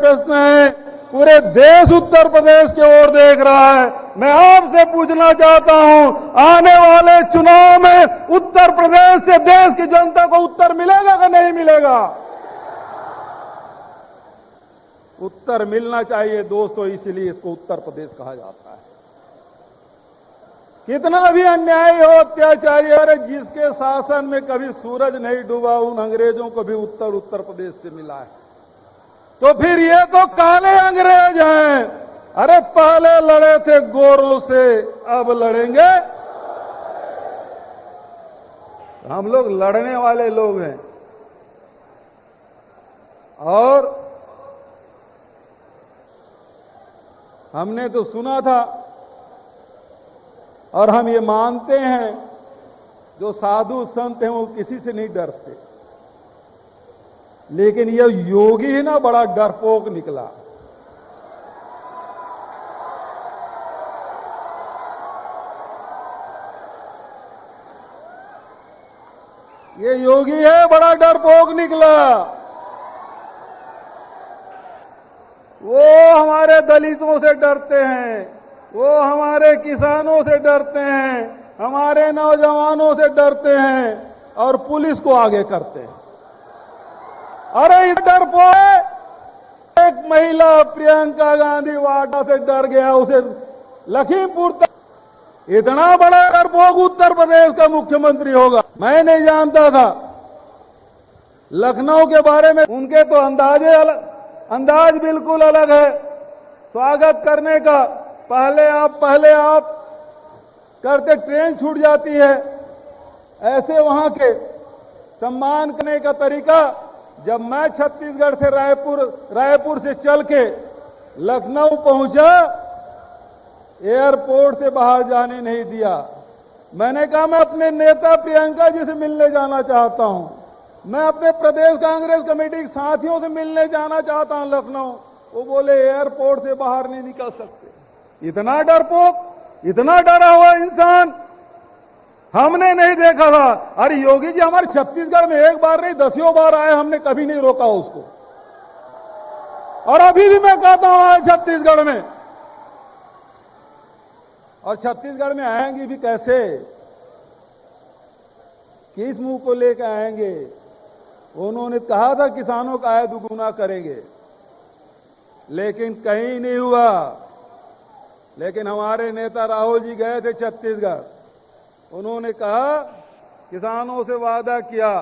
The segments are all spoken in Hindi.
प्रश्न है, पूरे देश उत्तर प्रदेश की ओर देख रहा है। मैं आपसे पूछना चाहता हूं, आने वाले चुनाव में उत्तर प्रदेश से देश की जनता को उत्तर मिलेगा कि नहीं मिलेगा? उत्तर मिलना चाहिए दोस्तों, इसलिए इसको उत्तर प्रदेश कहा जाता है। कितना भी अन्याय हो, अत्याचारी हो, अरे जिसके शासन में कभी सूरज नहीं डूबा, उन अंग्रेजों को भी उत्तर प्रदेश से मिला है। तो फिर ये तो काले अंग्रेज हैं। अरे पहले लड़े थे गोरों से, अब लड़ेंगे। हम लोग लड़ने वाले लोग हैं। और हमने तो सुना था और हम ये मानते हैं, जो साधु संत हैं वो किसी से नहीं डरते, लेकिन ये योगी है ना, बड़ा डरपोक निकला। ये योगी है, बड़ा डरपोक निकला। वो हमारे दलितों से डरते हैं, वो हमारे किसानों से डरते हैं, हमारे नौजवानों से डरते हैं और पुलिस को आगे करते हैं। अरे इस डरपोक एक महिला प्रियंका गांधी वाड्रा से डर गया, उसे लखीमपुर तक। इतना बड़ा डरपोक उत्तर प्रदेश का मुख्यमंत्री होगा, मैं नहीं जानता था। लखनऊ के बारे में उनके तो अंदाज बिल्कुल अलग है स्वागत करने का। पहले आप करते ट्रेन छूट जाती है, ऐसे वहां के सम्मान करने का तरीका। जब मैं छत्तीसगढ़ से रायपुर से चल के लखनऊ पहुंचा, एयरपोर्ट से बाहर जाने नहीं दिया। मैंने कहा मैं अपने नेता प्रियंका जी से मिलने जाना चाहता हूं, मैं अपने प्रदेश कांग्रेस कमेटी के साथियों से मिलने जाना चाहता हूं लखनऊ। वो बोले एयरपोर्ट से बाहर नहीं निकल सकते। इतना डरपोक, इतना डरा हुआ इंसान हमने नहीं देखा था। अरे योगी जी हमारे छत्तीसगढ़ में एक बार नहीं 10 बार आए, हमने कभी नहीं रोका उसको। और अभी भी मैं कहता हूं आए छत्तीसगढ़ में, और छत्तीसगढ़ में आएंगे भी कैसे, किस मुंह को लेकर आएंगे? उन्होंने कहा था किसानों का आय दुगुना करेंगे, लेकिन कहीं नहीं हुआ। लेकिन हमारे नेता राहुल जी गए थे छत्तीसगढ़, उन्होंने कहा, किसानों से वादा किया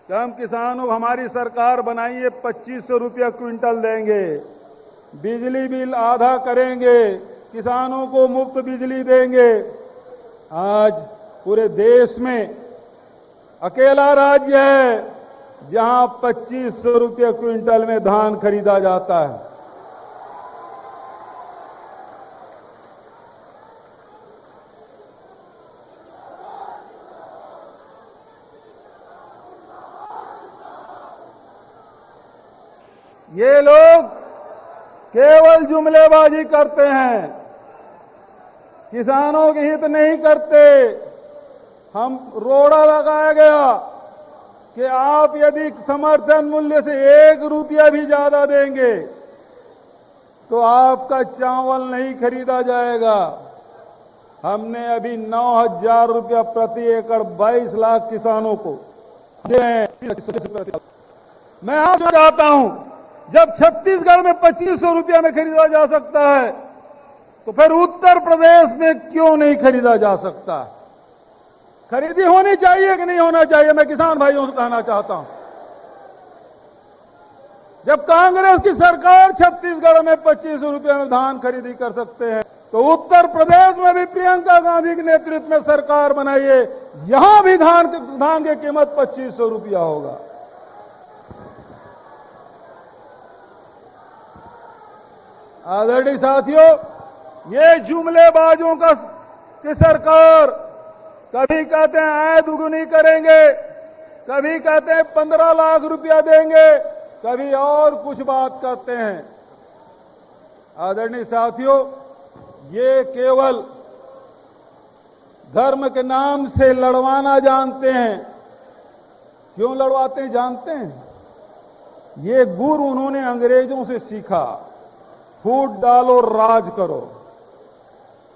कि हम किसानों, हमारी सरकार बनाइए 2500 रुपया क्विंटल देंगे, बिजली बिल आधा करेंगे, किसानों को मुफ्त बिजली देंगे। आज पूरे देश में अकेला राज्य है जहां 2500 रुपये क्विंटल में धान खरीदा जाता है। ये लोग केवल जुमलेबाजी करते हैं, किसानों के हित नहीं करते। हम रोड़ा लगाया गया कि आप यदि समर्थन मूल्य से 1 रुपया भी ज्यादा देंगे तो आपका चावल नहीं खरीदा जाएगा। हमने अभी 9,000 रुपया प्रति एकड़ 22 लाख किसानों को दे रहे हैं। मैं आपको चाहता हूं, जब छत्तीसगढ़ में 2500 रुपया में खरीदा जा सकता है, तो फिर उत्तर प्रदेश में क्यों नहीं खरीदा जा सकता? खरीदी होनी चाहिए कि नहीं होना चाहिए? मैं किसान भाइयों से कहना चाहता हूं, जब कांग्रेस की सरकार छत्तीसगढ़ में 2500 रुपये में धान खरीदी कर सकते हैं, तो उत्तर प्रदेश में भी प्रियंका गांधी के नेतृत्व में सरकार बनाइए, यहां भी धान की कीमत 2500 रुपया होगा। आदरणीय साथियों, ये जुमलेबाजों की सरकार कभी कहते हैं आय दुगुनी करेंगे, कभी कहते हैं 15 लाख रुपया देंगे, कभी और कुछ बात करते हैं। आदरणीय साथियों, ये केवल धर्म के नाम से लड़वाना जानते हैं। क्यों लड़वाते हैं जानते हैं? ये गुर उन्होंने अंग्रेजों से सीखा, फूट डालो राज करो।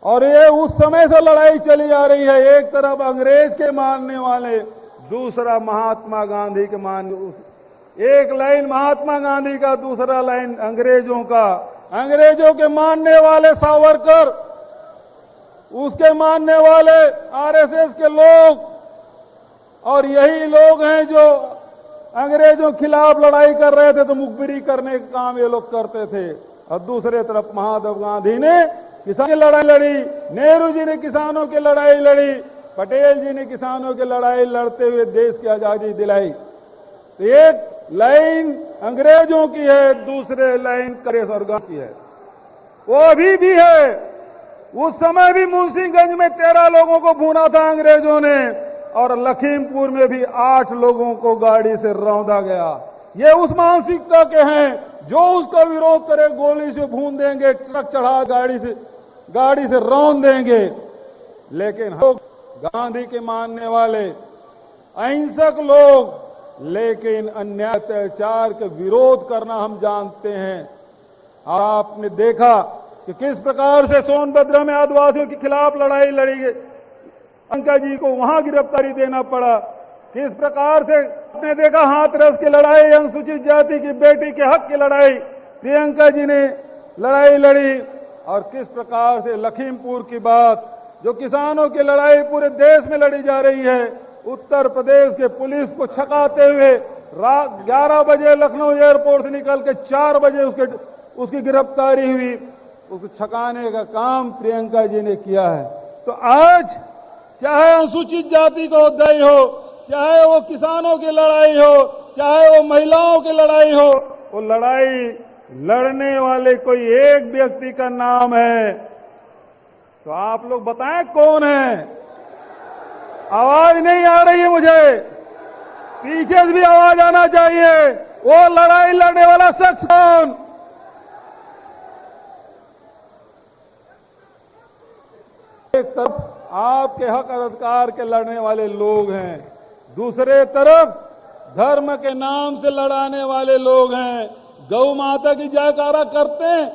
और ये उस समय से लड़ाई चली आ रही है, एक तरफ अंग्रेज के मानने वाले, दूसरा महात्मा गांधी के एक लाइन महात्मा गांधी का, दूसरा लाइन अंग्रेजों का। अंग्रेजों के मानने वाले सावरकर, उसके मानने वाले आरएसएस के लोग, और यही लोग हैं जो अंग्रेजों के खिलाफ लड़ाई कर रहे थे तो मुखबिरी करने का काम ये लोग करते थे। और दूसरे तरफ महादेव गांधी ने किसान की लड़ाई लड़ी, नेहरू जी ने किसानों की लड़ाई लड़ी, पटेल जी ने किसानों की लड़ाई लड़ते हुए देश की आजादी दिलाई। तो एक लाइन अंग्रेजों की है, दूसरे लाइन कांग्रेस और गांधी की है। वो अभी भी है। उस समय भी मुंशीगंज में 13 लोगों को भूना था अंग्रेजों ने, और लखीमपुर में भी 8 लोगों को गाड़ी से रौंदा गया। ये उस मानसिकता के हैं जो उसका विरोध करे गोली से भून देंगे, ट्रक चढ़ा गाड़ी से रौंद देंगे। लेकिन हम गांधी के मानने वाले अहिंसक लोग, लेकिन अन्याय अत्याचार के विरोध करना हम जानते हैं। आपने देखा कि किस प्रकार से सोनभद्र में आदिवासियों के खिलाफ लड़ाई लड़ी गई, प्रियंका जी को वहां गिरफ्तारी देना पड़ा। किस प्रकार से आपने देखा हाथरस की लड़ाई, अनुसूचित जाति की बेटी के हक की लड़ाई प्रियंका जी ने लड़ाई लड़ी। और किस प्रकार से लखीमपुर की बात, जो किसानों की लड़ाई पूरे देश में लड़ी जा रही है, उत्तर प्रदेश के पुलिस को छकाते हुए रात 11 बजे लखनऊ एयरपोर्ट से निकल के 4 बजे उसकी गिरफ्तारी हुई। उसको छकाने का काम प्रियंका जी ने किया है। तो आज चाहे अनुसूचित जाति का उद्यय हो, चाहे वो किसानों की लड़ाई हो, चाहे वो महिलाओं की लड़ाई हो, वो लड़ाई लड़ने वाले कोई एक व्यक्ति का नाम है। तो आप लोग बताएं कौन है? आवाज नहीं आ रही है मुझे, पीछे से भी आवाज आना चाहिए। वो लड़ाई लड़ने वाला शख्स कौन? एक तरफ आपके हक अधिकार के लड़ने वाले लोग हैं, दूसरे तरफ धर्म के नाम से लड़ाने वाले लोग हैं। गौ माता की जयकारा करते हैं,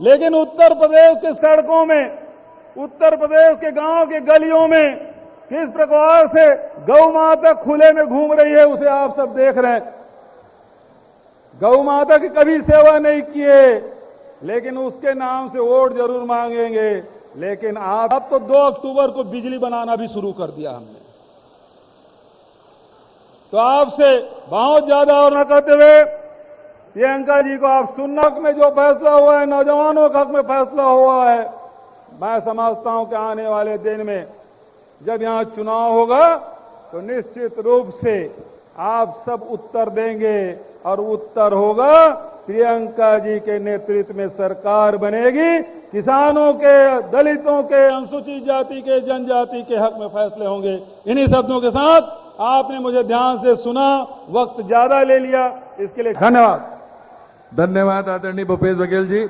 लेकिन उत्तर प्रदेश के सड़कों में, उत्तर प्रदेश के गांव के गलियों में किस प्रकार से गौ माता खुले में घूम रही है, उसे आप सब देख रहे हैं। गौ माता की कभी सेवा नहीं किए, लेकिन उसके नाम से वोट जरूर मांगेंगे। लेकिन आप अब तो 2 अक्टूबर को बिजली बनाना भी शुरू कर दिया हमने। तो आपसे बहुत ज्यादा और न करते हुए प्रियंका जी को आप सुन्नत में जो फैसला हुआ है, नौजवानों के हक में फैसला हुआ है, मैं समझता हूं कि आने वाले दिन में जब यहां चुनाव होगा तो निश्चित रूप से आप सब उत्तर देंगे, और उत्तर होगा प्रियंका जी के नेतृत्व में सरकार बनेगी। किसानों के, दलितों के, अनुसूचित जाति के, जनजाति के हक में फैसले होंगे। इन्हीं शब्दों के साथ आपने मुझे ध्यान से सुना, वक्त ज्यादा ले लिया, इसके लिए धन्यवाद। धन्यवाद आदरणीय भूपेश बघेल जी।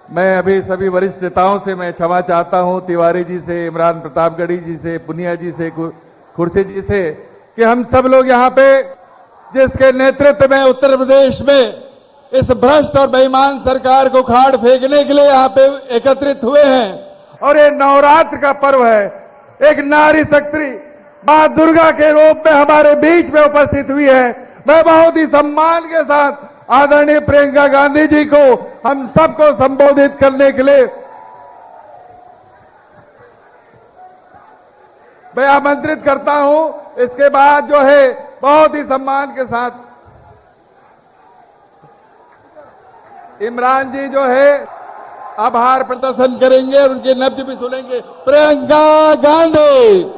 मैं अभी सभी वरिष्ठ नेताओं से मैं क्षमा चाहता हूं, तिवारी जी से, इमरान प्रतापगढ़ी जी से, पुनिया जी से, खुर्शीद जी से, कि हम सब लोग यहाँ पे जिसके नेतृत्व में उत्तर प्रदेश में इस भ्रष्ट और बेईमान सरकार को खाड़ फेंकने के लिए यहाँ पे एकत्रित हुए हैं। और ये नवरात्र का पर्व है, एक नारी शक्ति मां दुर्गा के रूप में हमारे बीच में उपस्थित हुई है। मैं बहुत ही सम्मान के साथ आदरणीय प्रियंका गांधी जी को हम सबको संबोधित करने के लिए मैं आमंत्रित करता हूं। इसके बाद जो है बहुत ही सम्मान के साथ इमरान जी जो है आभार प्रदर्शन करेंगे और उनके नब्ज भी सुनेंगे। प्रियंका गांधी।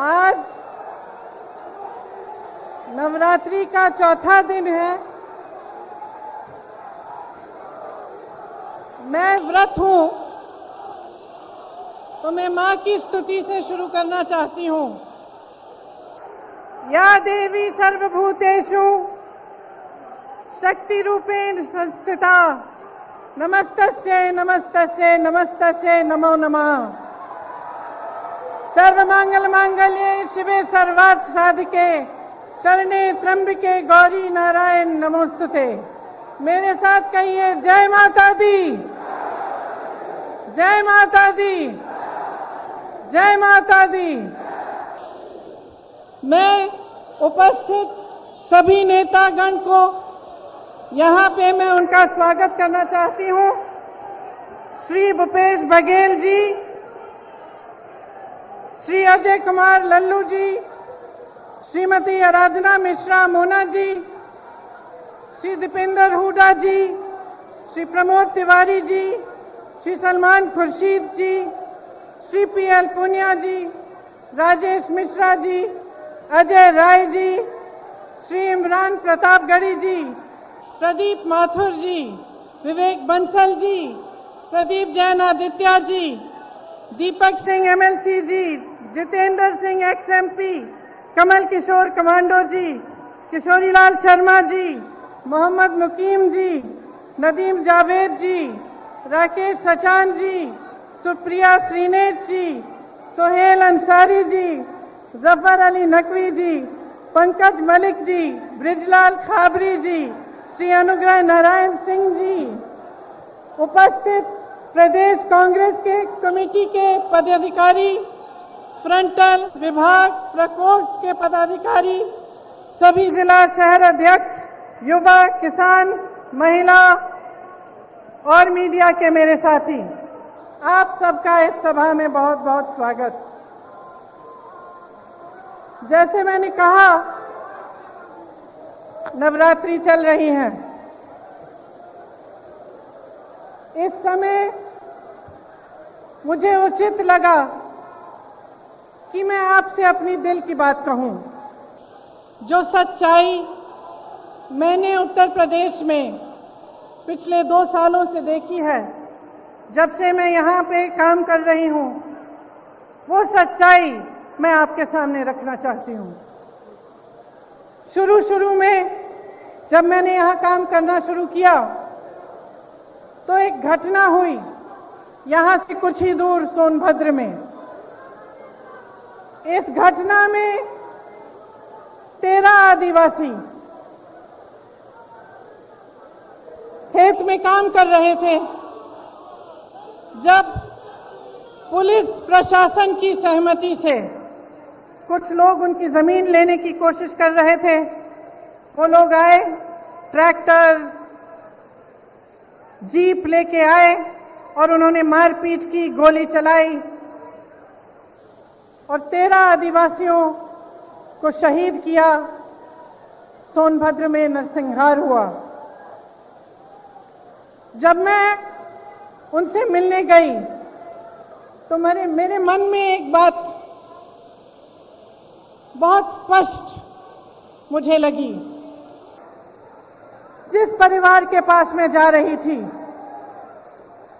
आज नवरात्रि का चौथा दिन है। मैं व्रत हूं तो मैं माँ की स्तुति से शुरू करना चाहती हूँ। या देवी सर्वभूतेषु शक्ति रूपेण संस्थिता नमस्तस्यै नमस्तस्यै नमस्तस्यै नमो नमः। सर्वमंगल मांगल्ये शिवे सर्वार्थ साधिके शरणे त्र्यंबके गौरी नारायण नमोस्तुते। मेरे साथ कहिए जय माता दी, जय माता दी, जय माता दी। मैं उपस्थित सभी नेतागण को यहाँ पे मैं उनका स्वागत करना चाहती हूँ। श्री भूपेश बघेल जी, श्री अजय कुमार लल्लू जी, श्रीमती आराधना मिश्रा मोना जी, श्री दीपेंद्र हुडा जी, श्री प्रमोद तिवारी जी, श्री सलमान खुर्शीद जी, श्री पीएल पुनिया जी, राजेश मिश्रा जी, अजय राय जी, श्री इमरान प्रतापगढ़ी जी, प्रदीप माथुर जी, विवेक बंसल जी, प्रदीप जैन आदित्य जी, दीपक सिंह एमएलसी जी, जितेंद्र सिंह एक्सएमपी, कमल किशोर कमांडो जी, किशोरीलाल शर्मा जी, मोहम्मद मुकीम जी, नदीम जावेद जी, राकेश सचान जी, सुप्रिया श्रीनेत जी, सोहेल अंसारी जी, जफर अली नकवी जी, पंकज मलिक जी, ब्रिजलाल खाबरी जी, श्री अनुग्रह नारायण सिंह जी, उपस्थित प्रदेश कांग्रेस के कमेटी के पदाधिकारी, फ्रंटल विभाग प्रकोष्ठ के पदाधिकारी, सभी जिला शहर अध्यक्ष, युवा, किसान, महिला और मीडिया के मेरे साथी, आप सबका इस सभा में बहुत बहुत स्वागत। जैसे मैंने कहा, नवरात्रि चल रही है। इस समय मुझे उचित लगा कि मैं आपसे अपनी दिल की बात कहूं। जो सच्चाई मैंने उत्तर प्रदेश में पिछले 2 सालों से देखी है, जब से मैं यहाँ पे काम कर रही हूँ, वो सच्चाई मैं आपके सामने रखना चाहती हूँ। शुरू में जब मैंने यहाँ काम करना शुरू किया तो एक घटना हुई यहाँ से कुछ ही दूर सोनभद्र में। इस घटना में 13 आदिवासी खेत में काम कर रहे थे। जब पुलिस प्रशासन की सहमति से कुछ लोग उनकी जमीन लेने की कोशिश कर रहे थे, वो लोग आए, ट्रैक्टर जीप लेके आए और उन्होंने मारपीट की, गोली चलाई और 13 आदिवासियों को शहीद किया। सोनभद्र में नरसंहार हुआ। जब मैं उनसे मिलने गई तो मेरे मन में एक बात बहुत स्पष्ट मुझे लगी। जिस परिवार के पास मैं जा रही थी,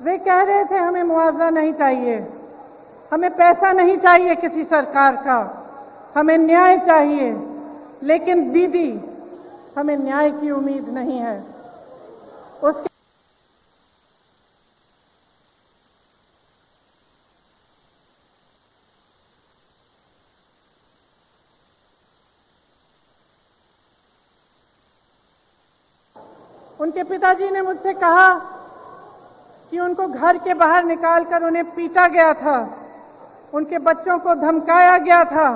वे कह रहे थे हमें मुआवजा नहीं चाहिए, हमें पैसा नहीं चाहिए किसी सरकार का, हमें न्याय चाहिए। लेकिन दीदी, हमें न्याय की उम्मीद नहीं है। उसके उनके पिताजी ने मुझसे कहा कि उनको घर के बाहर निकालकर उन्हें पीटा गया था, उनके बच्चों को धमकाया गया था,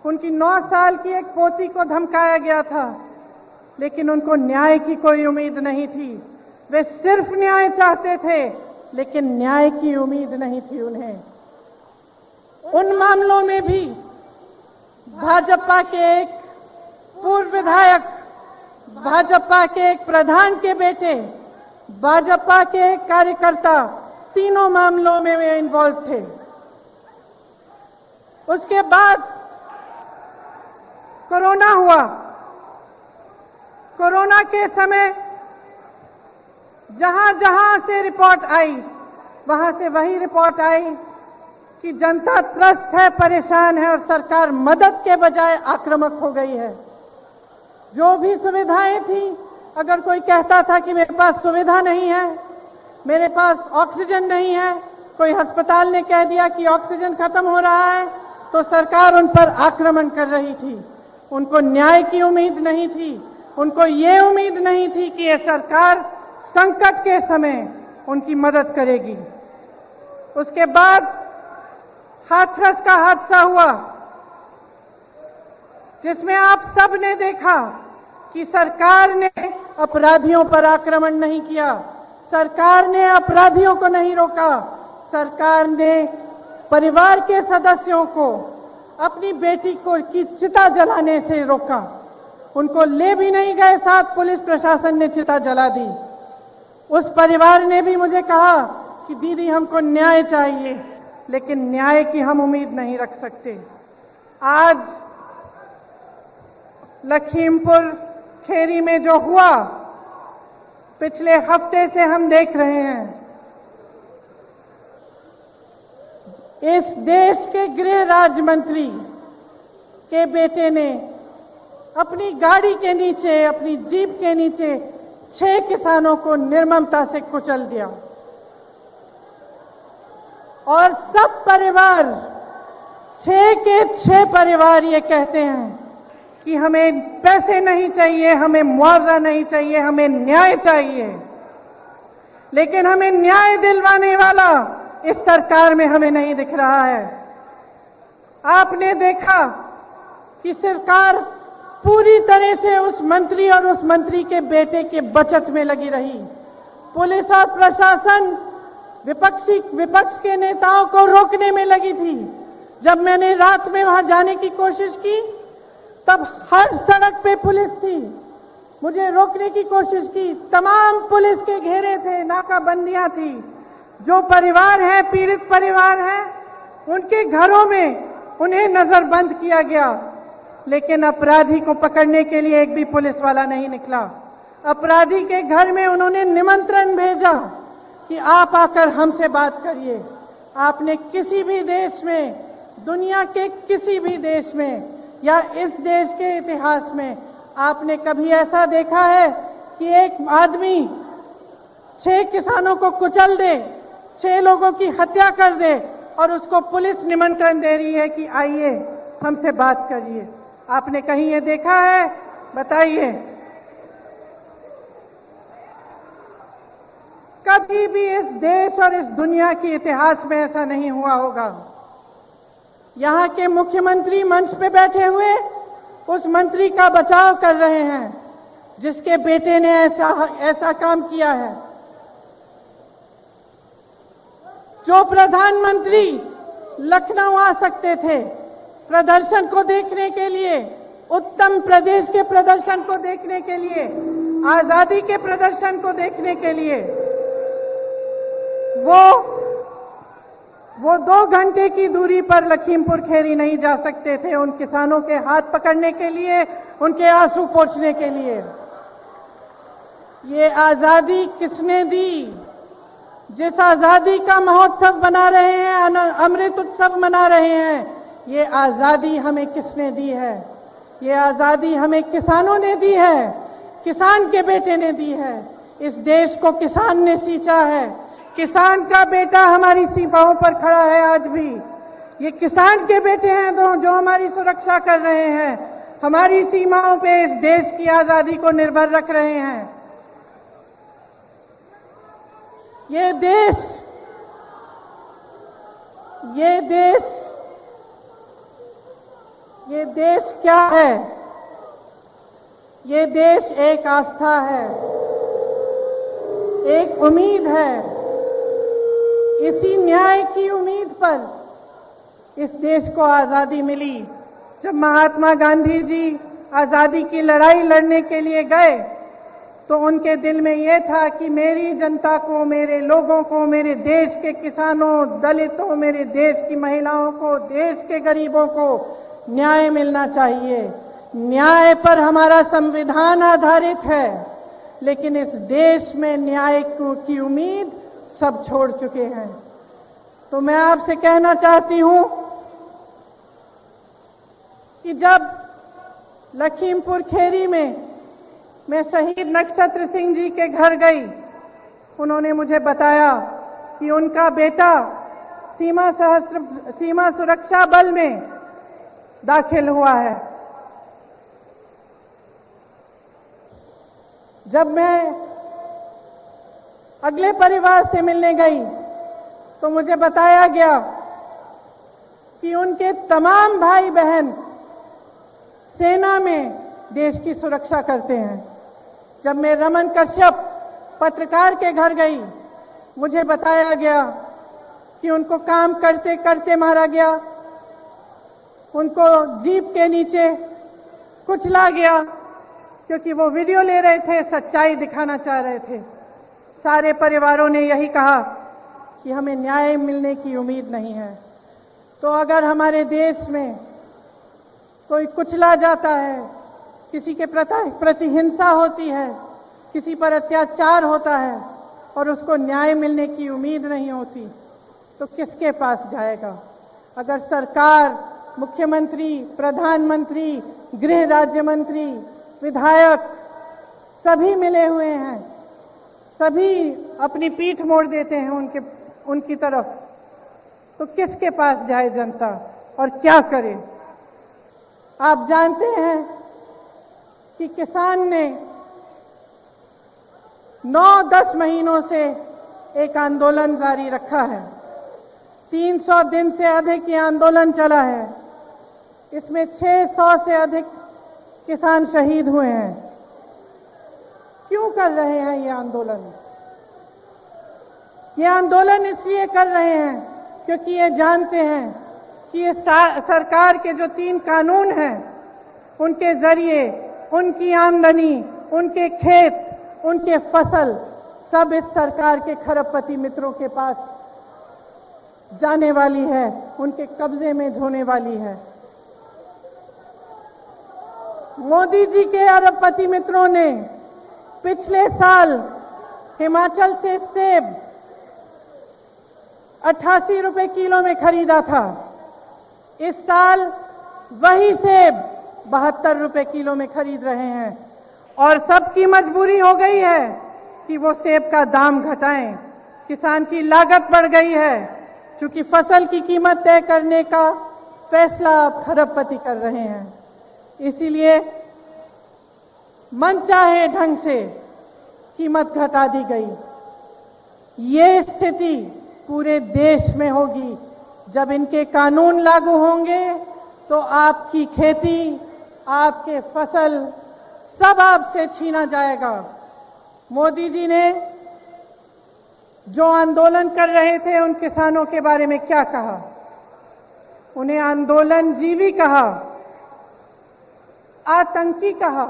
उनकी 9 साल की एक पोती को धमकाया गया था, लेकिन उनको न्याय की कोई उम्मीद नहीं थी। वे सिर्फ न्याय चाहते थे, लेकिन न्याय की उम्मीद नहीं थी उन्हें। उन मामलों में भी भाजपा के एक पूर्व विधायक, भाजपा के एक प्रधान के बेटे, भाजपा के एक कार्यकर्ता, तीनों मामलों में वे इन्वॉल्व थे। उसके बाद कोरोना हुआ। कोरोना के समय जहां जहां से रिपोर्ट आई, वहां से वही रिपोर्ट आई कि जनता त्रस्त है, परेशान है और सरकार मदद के बजाय आक्रामक हो गई है। जो भी सुविधाएं थी, अगर कोई कहता था कि मेरे पास सुविधा नहीं है, मेरे पास ऑक्सीजन नहीं है, कोई अस्पताल ने कह दिया कि ऑक्सीजन खत्म हो रहा है, तो सरकार उन पर आक्रमण कर रही थी। उनको न्याय की उम्मीद नहीं थी, उनको ये उम्मीद नहीं थी कि ये सरकार संकट के समय उनकी मदद करेगी। उसके बाद हाथरस का हादसा हुआ, जिसमें आप सब ने देखा कि सरकार ने अपराधियों पर आक्रमण नहीं किया, सरकार ने अपराधियों को नहीं रोका, सरकार ने परिवार के सदस्यों को अपनी बेटी को की चिता जलाने से रोका। उनको ले भी नहीं गए साथ, पुलिस प्रशासन ने चिता जला दी। उस परिवार ने भी मुझे कहा कि दीदी हमको न्याय चाहिए, लेकिन न्याय की हम उम्मीद नहीं रख सकते। आज लखीमपुर खेरी में जो हुआ, पिछले हफ्ते से हम देख रहे हैं। इस देश के गृह राज्य मंत्री के बेटे ने अपनी गाड़ी के नीचे, अपनी जीप के नीचे 6 किसानों को निर्ममता से कुचल दिया और सब परिवार, 6 के 6 परिवार ये कहते हैं कि हमें पैसे नहीं चाहिए, हमें मुआवजा नहीं चाहिए, हमें न्याय चाहिए। लेकिन हमें न्याय दिलवाने वाला इस सरकार में हमें नहीं दिख रहा है। आपने देखा कि सरकार पूरी तरह से उस मंत्री और उस मंत्री के बेटे के बचत में लगी रही। पुलिस और प्रशासन विपक्ष के नेताओं को रोकने में लगी थी। जब मैंने रात में वहां जाने की कोशिश की, तब हर सड़क पे पुलिस थी, मुझे रोकने की कोशिश की। तमाम पुलिस के घेरे थे, नाकाबंदियां थी। जो परिवार है, पीड़ित परिवार है, उनके घरों में उन्हें नजरबंद किया गया, लेकिन अपराधी को पकड़ने के लिए एक भी पुलिस वाला नहीं निकला। अपराधी के घर में उन्होंने निमंत्रण भेजा कि आप आकर हमसे बात करिए। आपने किसी भी देश में, दुनिया के किसी भी देश में या इस देश के इतिहास में आपने कभी ऐसा देखा है कि एक आदमी 6 किसानों को कुचल दे, 6 लोगों की हत्या कर दे और उसको पुलिस निमंत्रण दे रही है कि आइए हमसे बात करिए? आपने कहीं ये देखा है? बताइए। कभी भी इस देश और इस दुनिया के इतिहास में ऐसा नहीं हुआ होगा। यहाँ के मुख्यमंत्री मंच पे बैठे हुए उस मंत्री का बचाव कर रहे हैं जिसके बेटे ने ऐसा काम किया है। जो प्रधानमंत्री लखनऊ आ सकते थे प्रदर्शन को देखने के लिए, उत्तर प्रदेश के प्रदर्शन को देखने के लिए, आजादी के प्रदर्शन को देखने के लिए, वो 2 घंटे की दूरी पर लखीमपुर खेरी नहीं जा सकते थे उन किसानों के हाथ पकड़ने के लिए, उनके आंसू पोंछने के लिए। ये आजादी किसने दी? जिस आजादी का महोत्सव मना रहे हैं, अमृत उत्सव मना रहे हैं, ये आजादी हमें किसने दी है? ये आजादी हमें किसानों ने दी है, किसान के बेटे ने दी है। इस देश को किसान ने सींचा है। किसान का बेटा हमारी सीमाओं पर खड़ा है आज भी। ये किसान के बेटे हैं जो हमारी सुरक्षा कर रहे हैं, हमारी सीमाओं पे इस देश की आजादी को निर्भर रख रहे हैं। ये देश क्या है? ये देश एक आस्था है, एक उम्मीद है। इसी न्याय की उम्मीद पर इस देश को आजादी मिली। जब महात्मा गांधी जी आजादी की लड़ाई लड़ने के लिए गए तो उनके दिल में यह था कि मेरी जनता को, मेरे लोगों को, मेरे देश के किसानों, दलितों, मेरे देश की महिलाओं को, देश के गरीबों को न्याय मिलना चाहिए। न्याय पर हमारा संविधान आधारित है, लेकिन इस देश में न्याय की उम्मीद सब छोड़ चुके हैं। तो मैं आपसे कहना चाहती हूं कि जब लखीमपुर खेरी में मैं शहीद नक्षत्र सिंह जी के घर गई, उन्होंने मुझे बताया कि उनका बेटा सीमा सुरक्षा बल में दाखिल हुआ है। जब मैं अगले परिवार से मिलने गई तो मुझे बताया गया कि उनके तमाम भाई बहन सेना में देश की सुरक्षा करते हैं। जब मैं रमन कश्यप पत्रकार के घर गई, मुझे बताया गया कि उनको काम करते करते मारा गया, उनको जीप के नीचे कुचला गया क्योंकि वो वीडियो ले रहे थे, सच्चाई दिखाना चाह रहे थे। सारे परिवारों ने यही कहा कि हमें न्याय मिलने की उम्मीद नहीं है। तो अगर हमारे देश में कोई कुचला जाता है, किसी के प्रति हिंसा होती है, किसी पर अत्याचार होता है और उसको न्याय मिलने की उम्मीद नहीं होती, तो किसके पास जाएगा? अगर सरकार, मुख्यमंत्री, प्रधानमंत्री, गृह राज्य मंत्री, विधायक सभी मिले हुए हैं, सभी अपनी पीठ मोड़ देते हैं उनकी तरफ, तो किसके पास जाए जनता और क्या करे? आप जानते हैं कि किसान ने 9-10 महीनों से एक आंदोलन जारी रखा है। 300 दिन से अधिक ये आंदोलन चला है। इसमें 600 से अधिक किसान शहीद हुए हैं। क्यों कर रहे हैं ये आंदोलन? ये आंदोलन इसलिए कर रहे हैं क्योंकि ये जानते हैं कि ये सरकार के जो 3 कानून हैं, उनके जरिए उनकी आमदनी, उनके खेत, उनके फसल सब इस सरकार के खरबपति मित्रों के पास जाने वाली है, उनके कब्जे में होने वाली है। मोदी जी के अरबपति मित्रों ने पिछले साल हिमाचल से सेब 88 रुपए किलो में खरीदा था। इस साल वही सेब 72 रुपए किलो में खरीद रहे हैं और सबकी मजबूरी हो गई है कि वो सेब का दाम घटाएं। किसान की लागत बढ़ गई है क्योंकि फसल की कीमत तय करने का फैसला अब खरबपति कर रहे हैं। इसीलिए मनचाहे ढंग से कीमत घटा दी गई। ये स्थिति पूरे देश में होगी। जब इनके कानून लागू होंगे तो आपकी खेती, आपके फसल सब आपसे छीना जाएगा। मोदी जी ने जो आंदोलन कर रहे थे उन किसानों के बारे में क्या कहा? उन्हें आंदोलनजीवी कहा, आतंकी कहा,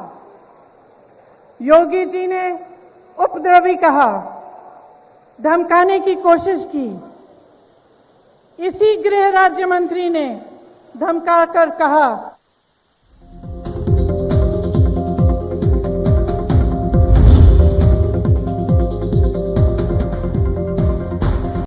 योगी जी ने उपद्रवी कहा, धमकाने की कोशिश की। इसी गृह राज्य मंत्री ने धमकाकर कहा